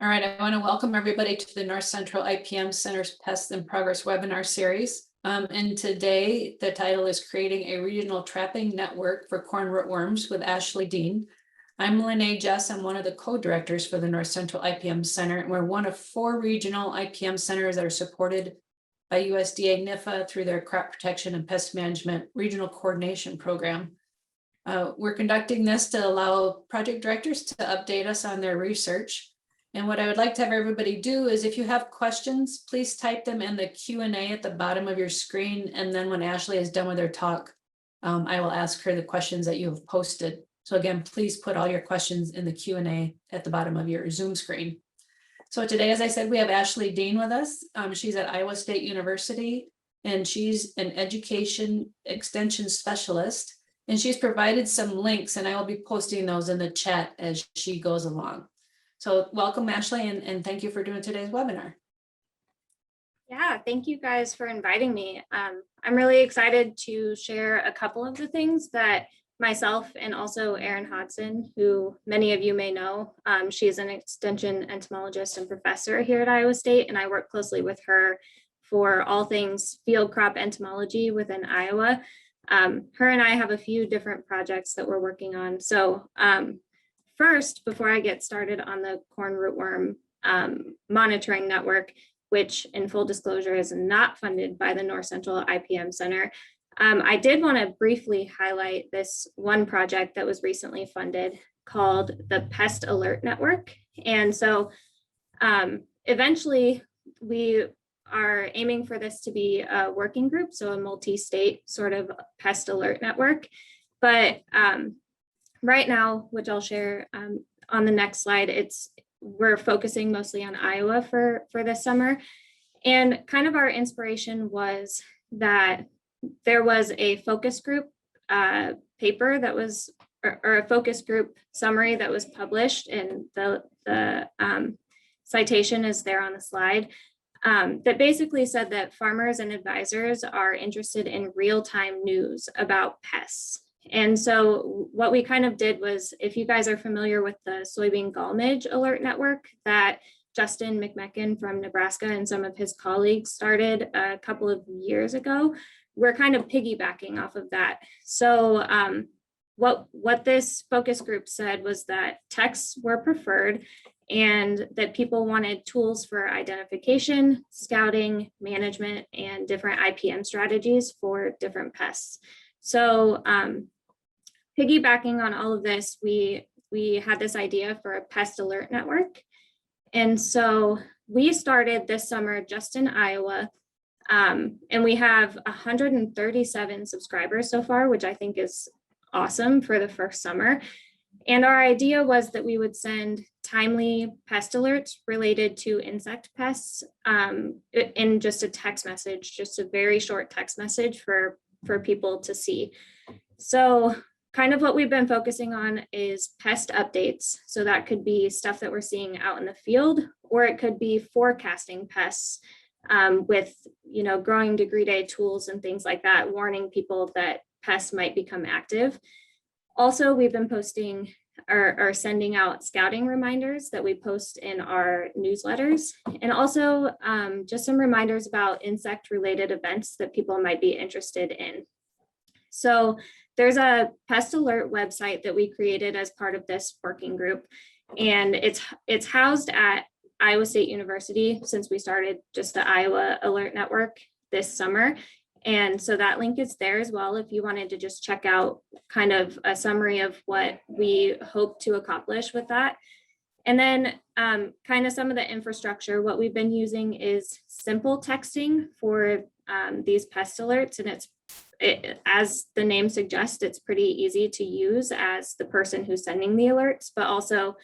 All right, I want to welcome everybody to the North Central IPM Center's Pest in Progress webinar series. And today the title is Creating a Regional Trapping Network for Corn Rootworms with Ashley Dean. I'm Lynne Jess. I'm one of the co-directors for the North Central IPM Center, and we're one of 4 regional IPM centers that are supported by USDA NIFA through their Crop Protection and Pest Management Regional Coordination Program. We're conducting this to allow project directors to update us on their research. And what I would like to have everybody do is, if you have questions, please type them in the Q&A at the bottom of your screen. And then when Ashley is done with her talk, I will ask her the questions that you have posted. So again, please put all your questions in the Q&A at the bottom of your Zoom screen. So today, as I said, we have Ashley Dean with us. She's at Iowa State University, and she's an education extension specialist. And she's provided some links, and I will be posting those in the chat as she goes along. So welcome, Ashley, and thank you for doing today's webinar. Yeah, thank you guys for inviting me. I'm really excited to share a couple of the things that myself and also Erin Hodson, who many of you may know. She's an extension entomologist and professor here at Iowa State, and I work closely with her for all things field crop entomology within Iowa. Her and I have a few different projects that we're working on. So first, before I get started on the corn rootworm monitoring network, which in full disclosure is not funded by the North Central IPM Center, I did want to briefly highlight this one project that was recently funded called the Pest Alert Network. And so eventually we are aiming for this to be a working group, so a multi-state sort of pest alert network. But right now, which I'll share on the next slide, we're focusing mostly on Iowa for this summer. And kind of our inspiration was that there was a focus group paper that was, or a focus group summary that was published, and the citation is there on the slide, that basically said that farmers and advisors are interested in real-time news about pests. And so what we kind of did was, if you guys are familiar with the soybean gall midge alert network that Justin McMecken from Nebraska and some of his colleagues started a couple of years ago, we're kind of piggybacking off of that. So what this focus group said was that texts were preferred and that people wanted tools for identification, scouting, management, and different IPM strategies for different pests. So piggybacking on all of this, we had this idea for a pest alert network. And so we started this summer just in Iowa, and we have 137 subscribers so far, which I think is awesome for the first summer. And our idea was that we would send timely pest alerts related to insect pests in just a text message, just a very short text message for people to see. So kind of what we've been focusing on is pest updates. So that could be stuff that we're seeing out in the field, or it could be forecasting pests with, growing degree day tools and things like that, warning people that pests might become active. Also, we've been posting or sending out scouting reminders that we post in our newsletters, and also just some reminders about insect related events that people might be interested in. So there's a pest alert website that we created as part of this working group, and it's housed at Iowa State University since we started just the Iowa Alert Network this summer. And so that link is there as well if you wanted to just check out kind of a summary of what we hope to accomplish with that. And then kind of some of the infrastructure, what we've been using is simple texting for these pest alerts. And as the name suggests, it's pretty easy to use as the person who's sending the alerts, but also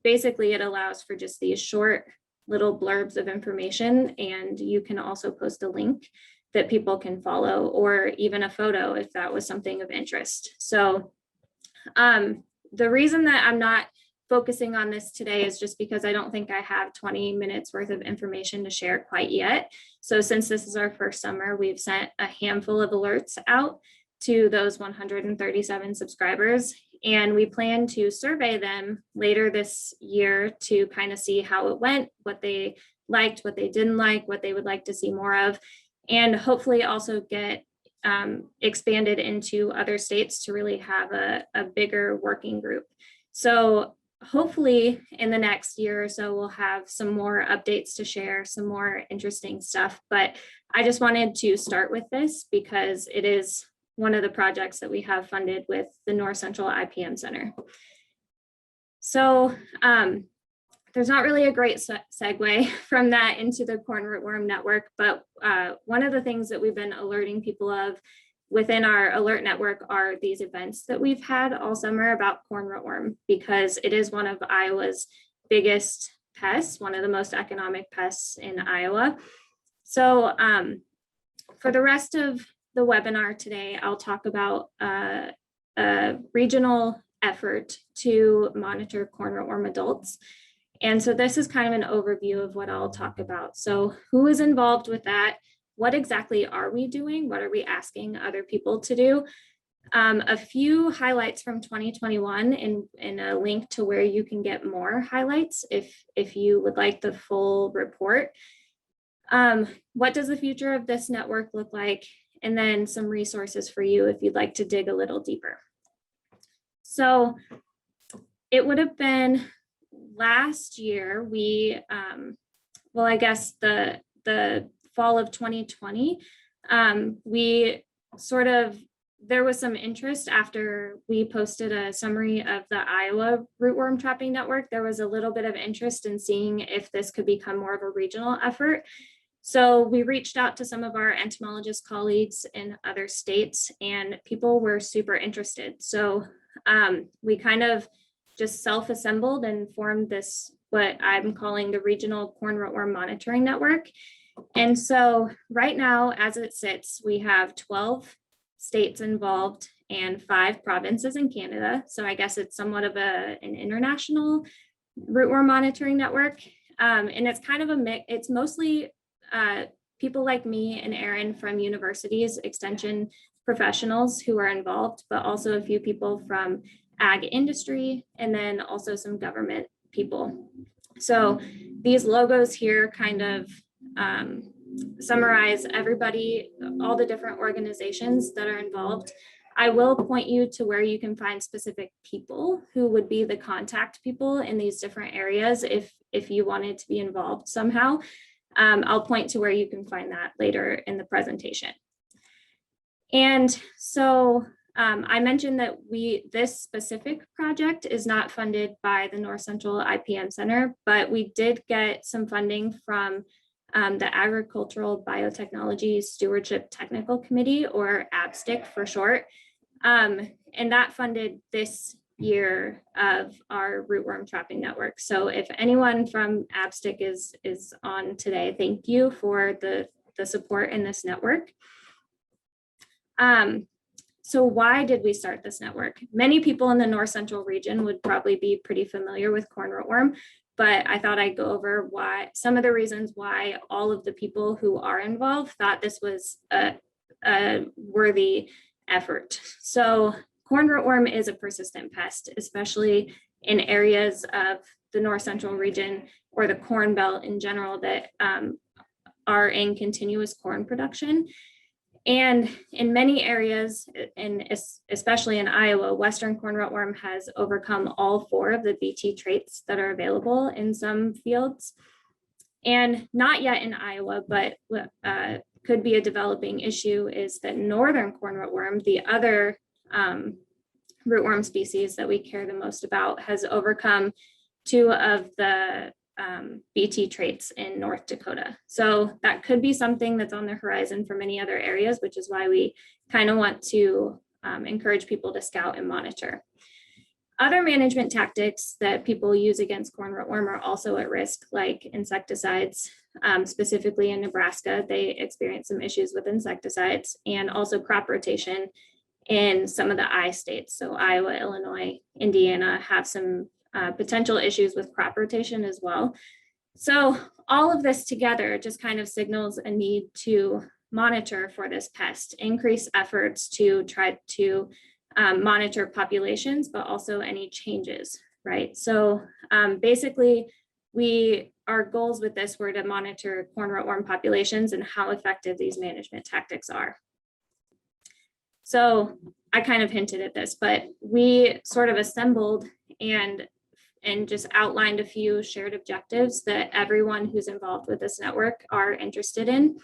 basically it allows for just these short little blurbs of information. And you can also post a link that people can follow, or even a photo if that was something of interest. So the reason that I'm not focusing on this today is just because I don't think I have 20 minutes worth of information to share quite yet. So since this is our first summer, we've sent a handful of alerts out to those 137 subscribers. And we plan to survey them later this year to kind of see how it went, what they liked, what they didn't like, what they would like to see more of, and hopefully also get expanded into other states to really have a bigger working group. So hopefully in the next year or so, we'll have some more updates to share, some more interesting stuff. But I just wanted to start with this because it is one of the projects that we have funded with the North Central IPM Center. So there's not really a great segue from that into the corn rootworm network, but one of the things that we've been alerting people of within our alert network are these events that we've had all summer about corn rootworm, because it is one of Iowa's biggest pests, one of the most economic pests in Iowa. So for the rest of the webinar today, I'll talk about a regional effort to monitor corn rootworm adults. And so this is kind of an overview of what I'll talk about. So who is involved with that? What exactly are we doing? What are we asking other people to do? A few highlights from 2021 and a link to where you can get more highlights if you would like the full report. What does the future of this network look like? And then some resources for you if you'd like to dig a little deeper. So it would have been last year, well, I guess the fall of 2020, there was some interest after we posted a summary of the Iowa rootworm trapping network. There was a little bit of interest in seeing if this could become more of a regional effort. So we reached out to some of our entomologist colleagues in other states, and people were super interested. So we kind of just self-assembled and formed this, what I'm calling the Regional Corn Rootworm Monitoring Network. And so right now, as it sits, we have 12 states involved and 5 provinces in Canada. So I guess it's somewhat of an international rootworm monitoring network. And it's kind of a mix. It's mostly people like me and Erin from universities, extension professionals who are involved, but also a few people from ag industry, and then also some government people. So these logos here kind of summarize everybody, all the different organizations that are involved. I will point you to where you can find specific people who would be the contact people in these different areas if you wanted to be involved somehow. I'll point to where you can find that later in the presentation. And so I mentioned that this specific project is not funded by the North Central IPM Center, but we did get some funding from the Agricultural Biotechnology Stewardship Technical Committee, or ABSTIC for short. And that funded this year of our rootworm trapping network. So if anyone from ABSTIC is on today, thank you for the support in this network. So why did we start this network? Many people in the North Central region would probably be pretty familiar with corn rootworm, but I thought I'd go over some of the reasons why all of the people who are involved thought this was a worthy effort. So corn rootworm is a persistent pest, especially in areas of the North Central region or the Corn Belt in general that are in continuous corn production. And in many areas, and especially in Iowa, Western corn rootworm has overcome all 4 of the BT traits that are available in some fields. And not yet in Iowa, but could be a developing issue is that northern corn rootworm, the other rootworm species that we care the most about, has overcome 2 of the BT traits in North Dakota. So that could be something that's on the horizon for many other areas, which is why we kind of want to encourage people to scout and monitor. Other management tactics that people use against corn rootworm are also at risk, like insecticides. Specifically in Nebraska, they experience some issues with insecticides, and also crop rotation in some of the I states. So Iowa, Illinois, Indiana have some potential issues with crop rotation as well. So all of this together just kind of signals a need to monitor for this pest, increase efforts to try to monitor populations, but also any changes, right? So basically, our goals with this were to monitor corn rootworm populations and how effective these management tactics are. So I kind of hinted at this, but we sort of assembled and just outlined a few shared objectives that everyone who's involved with this network are interested in.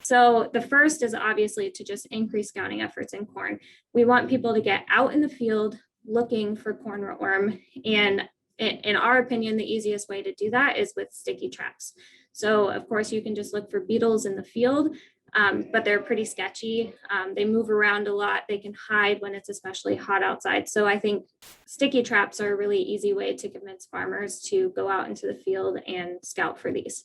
So the first is obviously to just increase scouting efforts in corn. We want people to get out in the field looking for corn rootworm, and in our opinion, the easiest way to do that is with sticky traps. So of course you can just look for beetles in the field, but they're pretty sketchy. They move around a lot. They can hide when it's especially hot outside. So I think sticky traps are a really easy way to convince farmers to go out into the field and scout for these.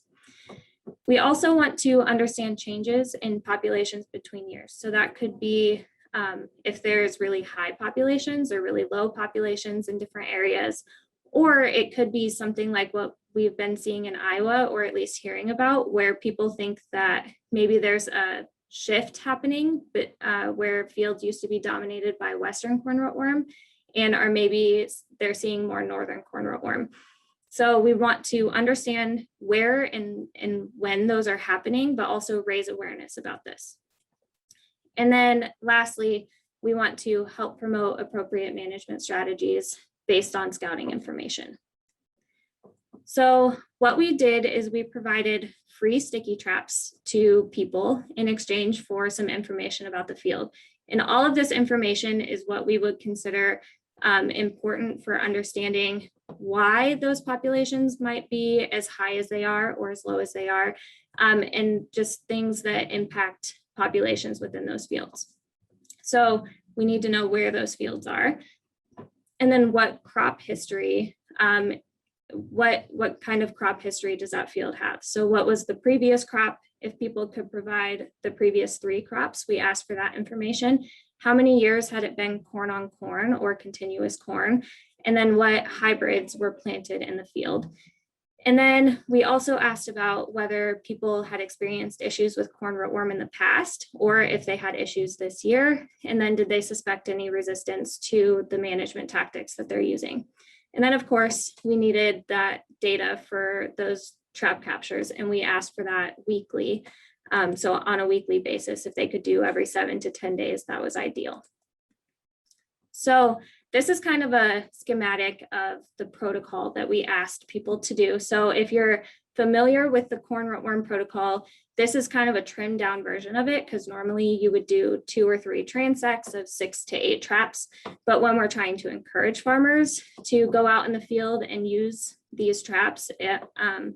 We also want to understand changes in populations between years. So that could be if there's really high populations or really low populations in different areas, or it could be something like what we've been seeing in Iowa, or at least hearing about, where people think that maybe there's a shift happening, but where fields used to be dominated by Western corn rootworm, and or maybe they're seeing more Northern corn rootworm. So we want to understand where and when those are happening, but also raise awareness about this. And then lastly, we want to help promote appropriate management strategies based on scouting information. So what we did is we provided free sticky traps to people in exchange for some information about the field. And all of this information is what we would consider important for understanding why those populations might be as high as they are or as low as they are, and just things that impact populations within those fields. So we need to know where those fields are, and then what crop history, what kind of crop history does that field have? So what was the previous crop? If people could provide the previous 3 crops, we asked for that information. How many years had it been corn on corn or continuous corn? And then what hybrids were planted in the field? And then we also asked about whether people had experienced issues with corn rootworm in the past, or if they had issues this year. And then did they suspect any resistance to the management tactics that they're using? And then of course, we needed that data for those trap captures, and we asked for that weekly. So on a weekly basis, if they could do every 7 to 10 days, that was ideal. So this is kind of a schematic of the protocol that we asked people to do. So if you're familiar with the corn rootworm protocol, this is kind of a trimmed down version of it, because normally you would do 2 or 3 transects of 6 to 8 traps. But when we're trying to encourage farmers to go out in the field and use these traps,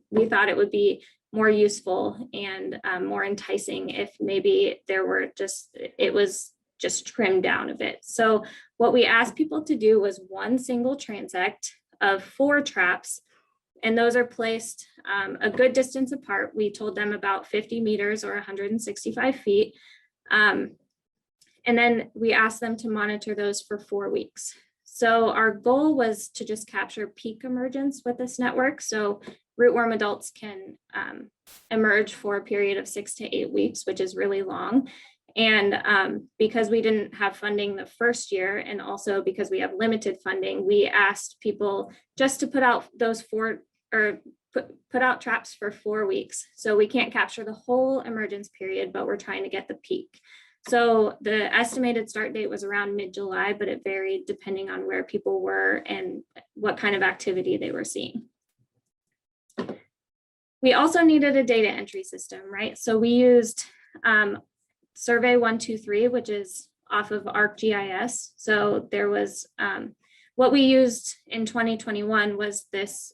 we thought it would be more useful and more enticing if maybe it was just trimmed down a bit. So what we asked people to do was 1 single transect of 4 traps, and those are placed a good distance apart. We told them about 50 meters or 165 feet. And then we asked them to monitor those for 4 weeks. So our goal was to just capture peak emergence with this network. So rootworm adults can emerge for a period of 6 to 8 weeks, which is really long. And because we didn't have funding the first year, and also because we have limited funding, we asked people just to put out those 4 or put out traps for 4 weeks. So we can't capture the whole emergence period, but we're trying to get the peak. So the estimated start date was around mid-July, but it varied depending on where people were and what kind of activity they were seeing. We also needed a data entry system, right? So we used Survey123, which is off of ArcGIS. So there was, what we used in 2021 was this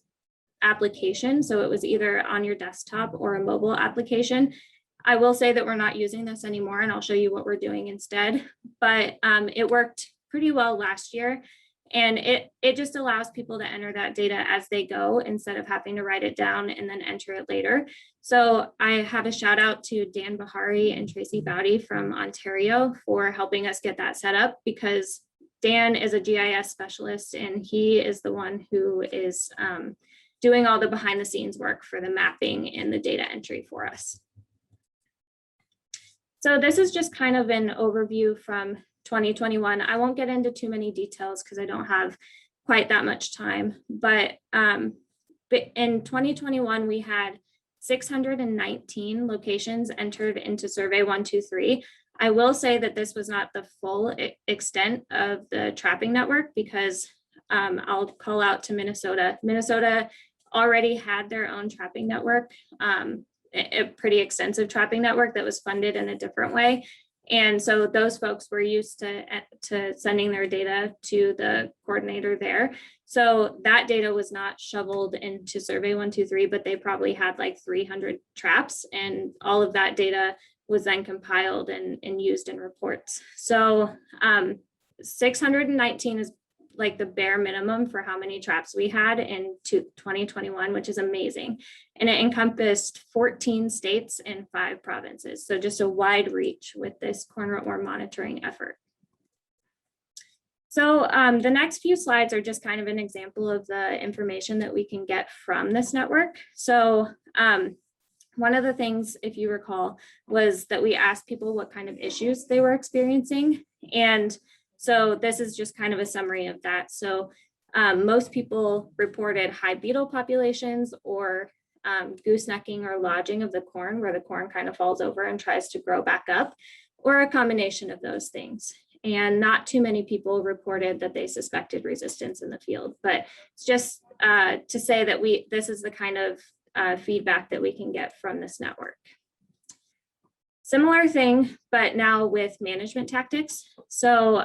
application. So it was either on your desktop or a mobile application. I will say that we're not using this anymore, and I'll show you what we're doing instead. But it worked pretty well last year. And it just allows people to enter that data as they go instead of having to write it down and then enter it later. So I have a shout out to Dan Bahari and Tracy Bowdy from Ontario for helping us get that set up, because Dan is a GIS specialist and he is the one who is doing all the behind the scenes work for the mapping and the data entry for us. So this is just kind of an overview from 2021. I won't get into too many details because I don't have quite that much time, but in 2021, we had 619 locations entered into Survey123. I will say that this was not the full extent of the trapping network because I'll call out to Minnesota. Minnesota already had their own trapping network, a pretty extensive trapping network that was funded in a different way. And so those folks were used to sending their data to the coordinator there. So that data was not shoveled into Survey123, but they probably had like 300 traps, and all of that data was then compiled and used in reports. So 619 is like the bare minimum for how many traps we had in 2021, which is amazing. And it encompassed 14 states and 5 provinces. So just a wide reach with this corn rootworm monitoring effort. So the next few slides are just kind of an example of the information that we can get from this network. So one of the things, if you recall, was that we asked people what kind of issues they were experiencing. And so this is just kind of a summary of that. So most people reported high beetle populations or goosenecking or lodging of the corn, where the corn kind of falls over and tries to grow back up, or a combination of those things. And not too many people reported that they suspected resistance in the field, but it's just to say that this is the kind of feedback that we can get from this network. Similar thing, but now with management tactics. So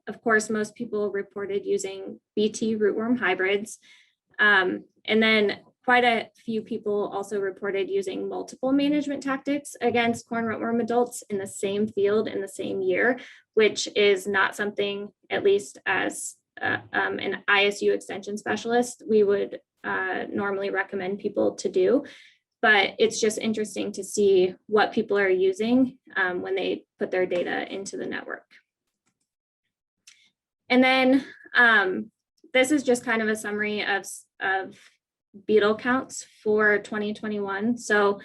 of course, most people reported using BT rootworm hybrids. And then quite a few people also reported using multiple management tactics against corn rootworm adults in the same field in the same year, which is not something, at least as an ISU extension specialist, we would normally recommend people to do. But it's just interesting to see what people are using when they put their data into the network. And then this is just kind of a summary of beetle counts for 2021. So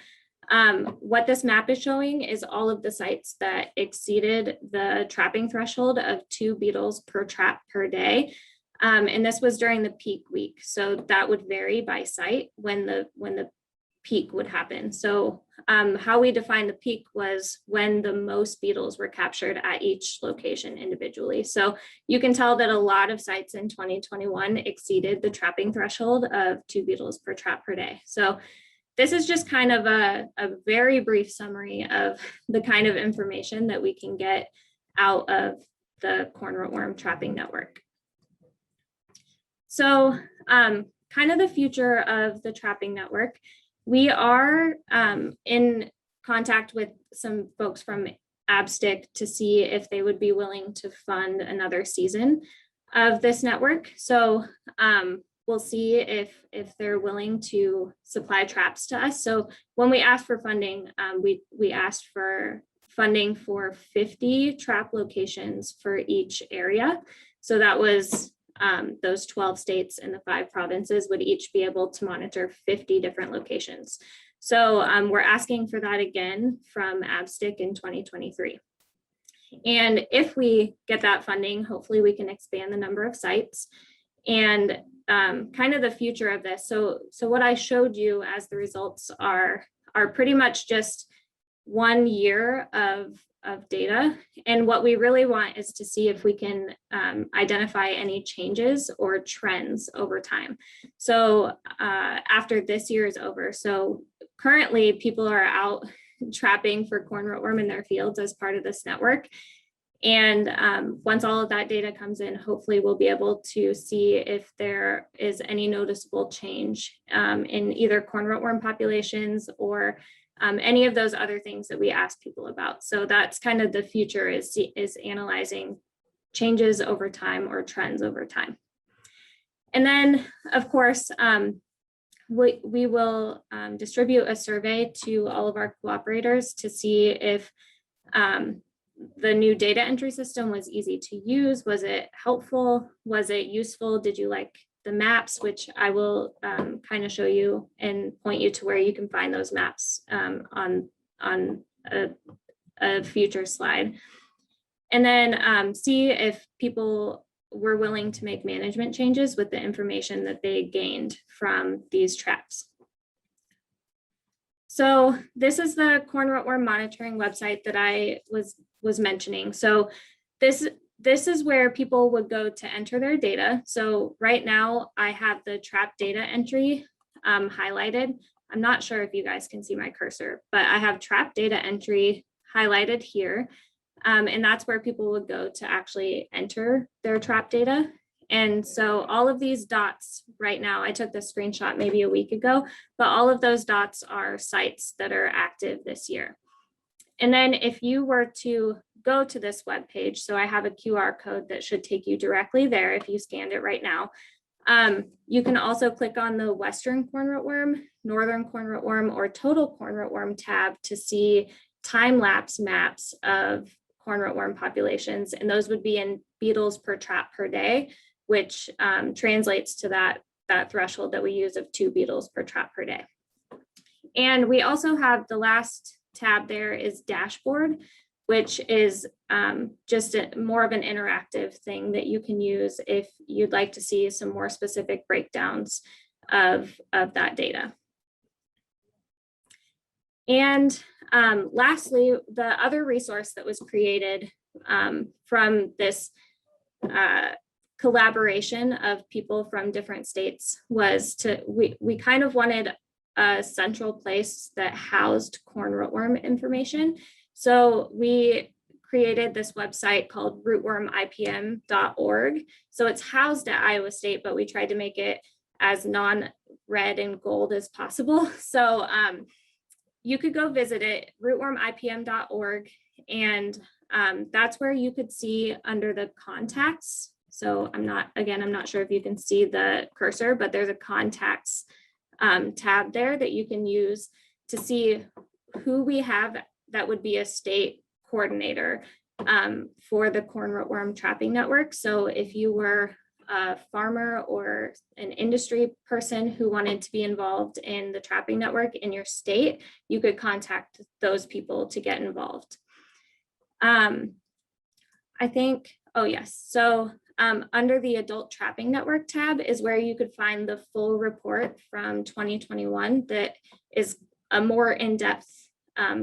what this map is showing is all of the sites that exceeded the trapping threshold of 2 beetles per trap per day. And this was during the peak week. So that would vary by site when the peak would happen. So how we define the peak was when the most beetles were captured at each location individually. So you can tell that a lot of sites in 2021 exceeded the trapping threshold of 2 beetles per trap per day. So this is just kind of a very brief summary of the kind of information that we can get out of the corn rootworm trapping network. So kind of the future of the trapping network. We are in contact with some folks from ABSTIC to see if they would be willing to fund another season of this network. So we'll see if they're willing to supply traps to us. So when we asked for funding, we asked for funding for 50 trap locations for each area. So that was those 12 states and the 5 provinces would each be able to monitor 50 different locations. So we're asking for that again from ABSTIC in 2023. And if we get that funding, hopefully we can expand the number of sites and kind of the future of this. So what I showed you as the results are pretty much just 1 year of data. And what we really want is to see if we can identify any changes or trends over time. So after this year is over, so currently people are out trapping for corn rootworm in their fields as part of this network. And once all of that data comes in, hopefully we'll be able to see if there is any noticeable change in either corn rootworm populations or any of those other things that we ask people about. So that's kind of the future is analyzing changes over time or trends over time. And then, of course, we will distribute a survey to all of our cooperators to see if the new data entry system was easy to use. Was it helpful? Was it useful? Did you like the maps, which I will kind of show you and point you to where you can find those maps on a future slide. And then see if people were willing to make management changes with the information that they gained from these traps. So this is the corn rootworm monitoring website that I was mentioning. So this is where people would go to enter their data. So right now I have the trap data entry highlighted. I'm not sure if you guys can see my cursor, but I have trap data entry highlighted here. And that's where people would go to actually enter their trap data. And so all of these dots right now, I took this screenshot maybe a week ago, but all of those dots are sites that are active this year. And then if you were to go to this web page, so I have a QR code that should take you directly there if you scanned it right now. You can also click on the Western corn rootworm, Northern corn rootworm, or Total corn rootworm tab to see time-lapse maps of corn rootworm populations, and those would be in beetles per trap per day, which translates to that threshold that we use of 2 beetles per trap per day. And we also have the last tab there is dashboard, which is just more of an interactive thing that you can use if you'd like to see some more specific breakdowns of that data. And lastly, the other resource that was created from this collaboration of people from different states was we kind of wanted a central place that housed corn rootworm information. So we created this website called rootwormipm.org. So it's housed at Iowa State, but we tried to make it as non-red and gold as possible. So you could go visit it, rootwormipm.org, and that's where you could see under the contacts. So I'm not sure if you can see the cursor, but there's a contacts tab there that you can use to see who we have that would be a state coordinator for the corn rootworm trapping network. So if you were a farmer or an industry person who wanted to be involved in the trapping network in your state, you could contact those people to get involved. I think, oh yes, so under the adult trapping network tab is where you could find the full report from 2021 that is a more in-depth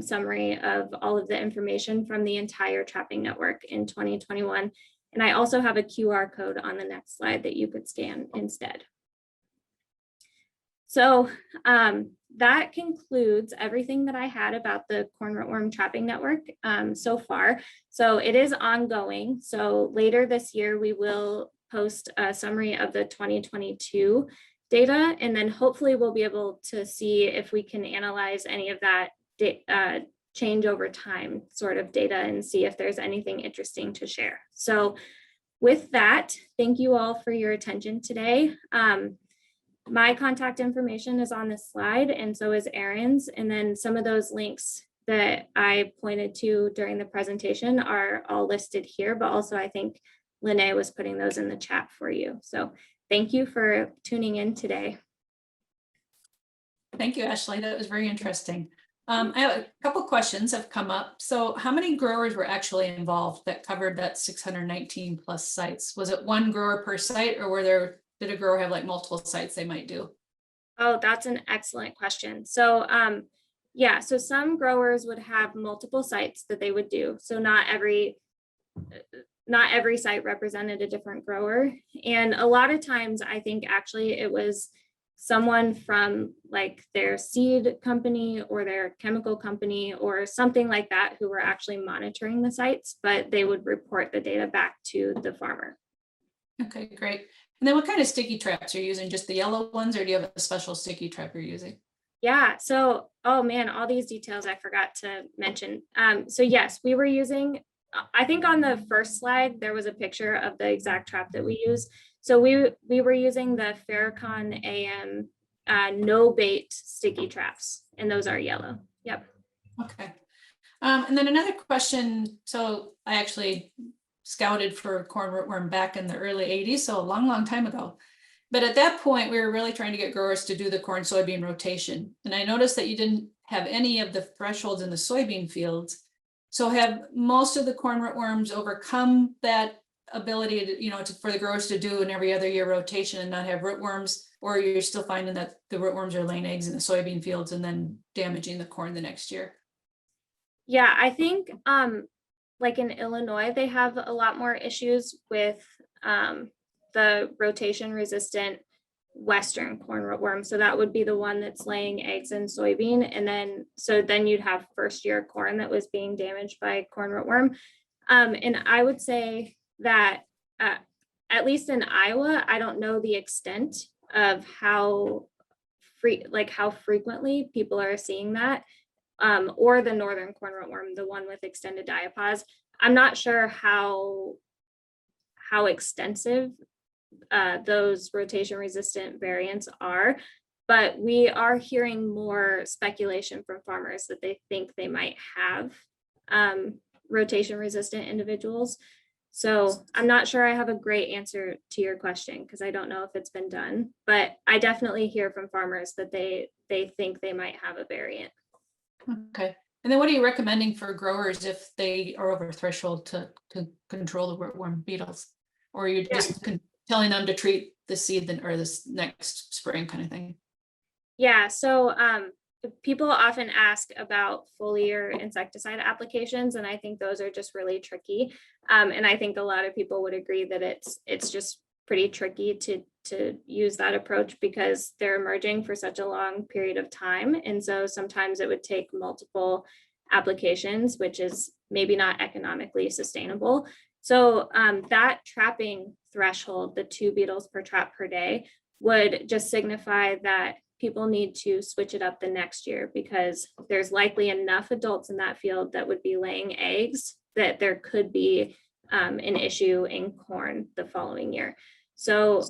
summary of all of the information from the entire trapping network in 2021. And I also have a QR code on the next slide that you could scan instead. So that concludes everything that I had about the corn rootworm trapping network so far. So it is ongoing. So later this year, we will post a summary of the 2022 data, and then hopefully we'll be able to see if we can analyze any of that change over time sort of data and see if there's anything interesting to share. So with that, thank you all for your attention today. My contact information is on this slide, and so is Erin's. And then some of those links that I pointed to during the presentation are all listed here, but also I think Lene was putting those in the chat for you. So thank you for tuning in today. Thank you, Ashley. That was very interesting. I have a couple questions have come up. So how many growers were actually involved that covered that 619 plus sites? Was it one grower per site, or did a grower have like multiple sites they might do? Oh, that's an excellent question. So yeah, so some growers would have multiple sites that they would do. So not every site represented a different grower. And a lot of times I think actually it was someone from like their seed company or their chemical company or something like that who were actually monitoring the sites, but they would report the data back to the farmer. Okay, great. And then what kind of sticky traps are you using? Just the yellow ones, or do you have a special sticky trap you're using? Yeah, so, oh man, all these details I forgot to mention. So yes, we were using, I think on the first slide, there was a picture of the exact trap that we use. So we were using the Farrakhan AM no bait sticky traps, and those are yellow. Yep. Okay. And then another question. So I actually scouted for corn rootworm back in the early 80s, so a long time ago. But at that point, we were really trying to get growers to do the corn soybean rotation. And I noticed that you didn't have any of the thresholds in the soybean fields. So have most of the corn rootworms overcome that ability to, for the growers to do an every other year rotation and not have rootworms? Or you're still finding that the rootworms are laying eggs in the soybean fields and then damaging the corn the next year? Yeah, I think like in Illinois, they have a lot more issues with the rotation resistant Western corn rootworm. So that would be the one that's laying eggs in soybean. And then you'd have first year corn that was being damaged by corn rootworm. And I would say that at least in Iowa, I don't know the extent of how frequently people are seeing that. Or the northern corn rootworm, the one with extended diapause. I'm not sure how extensive those rotation resistant variants are, but we are hearing more speculation from farmers that they think they might have rotation resistant individuals. So I'm not sure I have a great answer to your question because I don't know if it's been done, but I definitely hear from farmers that they think they might have a variant. Okay. And then what are you recommending for growers if they are over threshold to control the rootworm beetles? Or are you just telling them to treat the seed or this next spring kind of thing? Yeah, so people often ask about foliar insecticide applications, and I think those are just really tricky. And I think a lot of people would agree that it's just pretty tricky to use that approach because they're emerging for such a long period of time. And so sometimes it would take multiple applications, which is maybe not economically sustainable. So that trapping threshold, the 2 beetles per trap per day, would just signify that people need to switch it up the next year because there's likely enough adults in that field that would be laying eggs that there could be an issue in corn the following year. So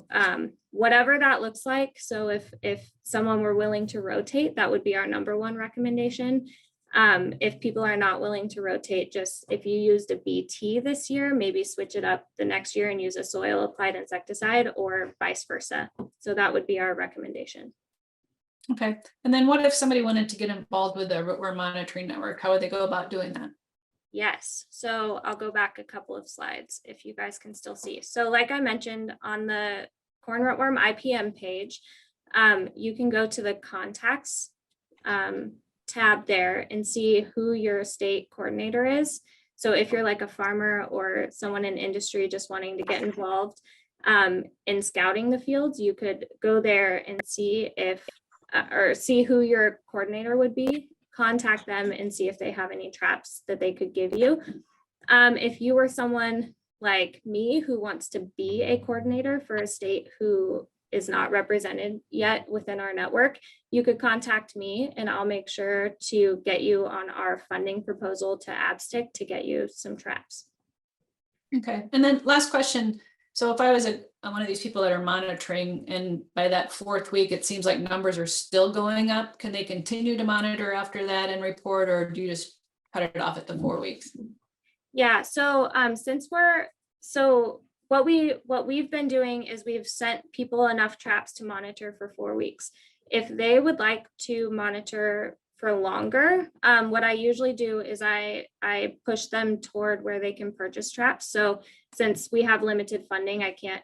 whatever that looks like, so if someone were willing to rotate, that would be our number one recommendation. If people are not willing to rotate, just if you used a BT this year, maybe switch it up the next year and use a soil applied insecticide or vice versa. So that would be our recommendation. Okay. And then what if somebody wanted to get involved with the rootworm monitoring network? How would they go about doing that? Yes, so I'll go back a couple of slides if you guys can still see. So like I mentioned on the corn rootworm IPM page, you can go to the contacts tab there and see who your state coordinator is. So if you're like a farmer or someone in industry just wanting to get involved in scouting the fields, you could go there and see if or see who your coordinator would be, contact them and see if they have any traps that they could give you. If you were someone like me who wants to be a coordinator for a state who is not represented yet within our network, you could contact me and I'll make sure to get you on our funding proposal to ABSTIC to get you some traps. Okay. And then last question. So if I was one of these people that are monitoring and by that 4th week, it seems like numbers are still going up, can they continue to monitor after that and report, or do you just cut it off at the 4 weeks? Yeah, so what we've been doing is we've sent people enough traps to monitor for 4 weeks. If they would like to monitor for longer, what I usually do is I push them toward where they can purchase traps. So since we have limited funding, I can't,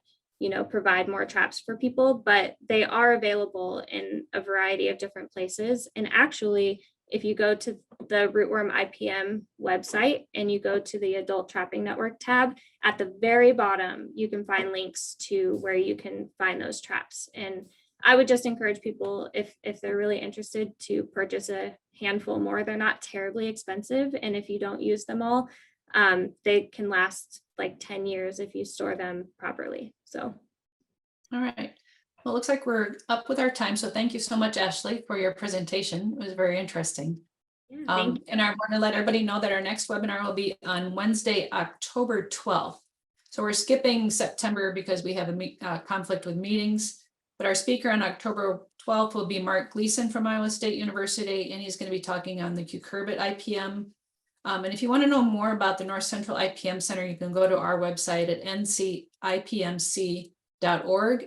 provide more traps for people, but they are available in a variety of different places. And actually, if you go to the Rootworm IPM website and you go to the Adult Trapping Network tab, at the very bottom, you can find links to where you can find those traps. And I would just encourage people, if they're really interested, to purchase a handful more. They're not terribly expensive. And if you don't use them all, they can last like 10 years if you store them properly. So. All right. Well, it looks like we're up with our time. So thank you so much, Ashley, for your presentation. It was very interesting. Yeah, and I want to let everybody know that our next webinar will be on Wednesday, October 12th. So we're skipping September because we have a conflict with meetings. But our speaker on October 12th will be Mark Gleason from Iowa State University, and he's going to be talking on the cucurbit IPM. And if you want to know more about the North Central IPM Center, you can go to our website at ncipmc.org,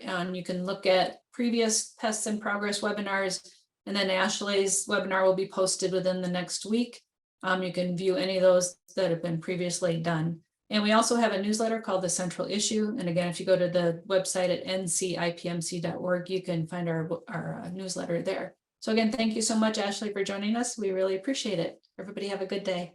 and you can look at previous Pests in Progress webinars, and then Ashley's webinar will be posted within the next week. You can view any of those that have been previously done. And we also have a newsletter called The Central Issue. And again, if you go to the website at ncipmc.org, you can find our newsletter there. So again, thank you so much, Ashley, for joining us. We really appreciate it. Everybody have a good day.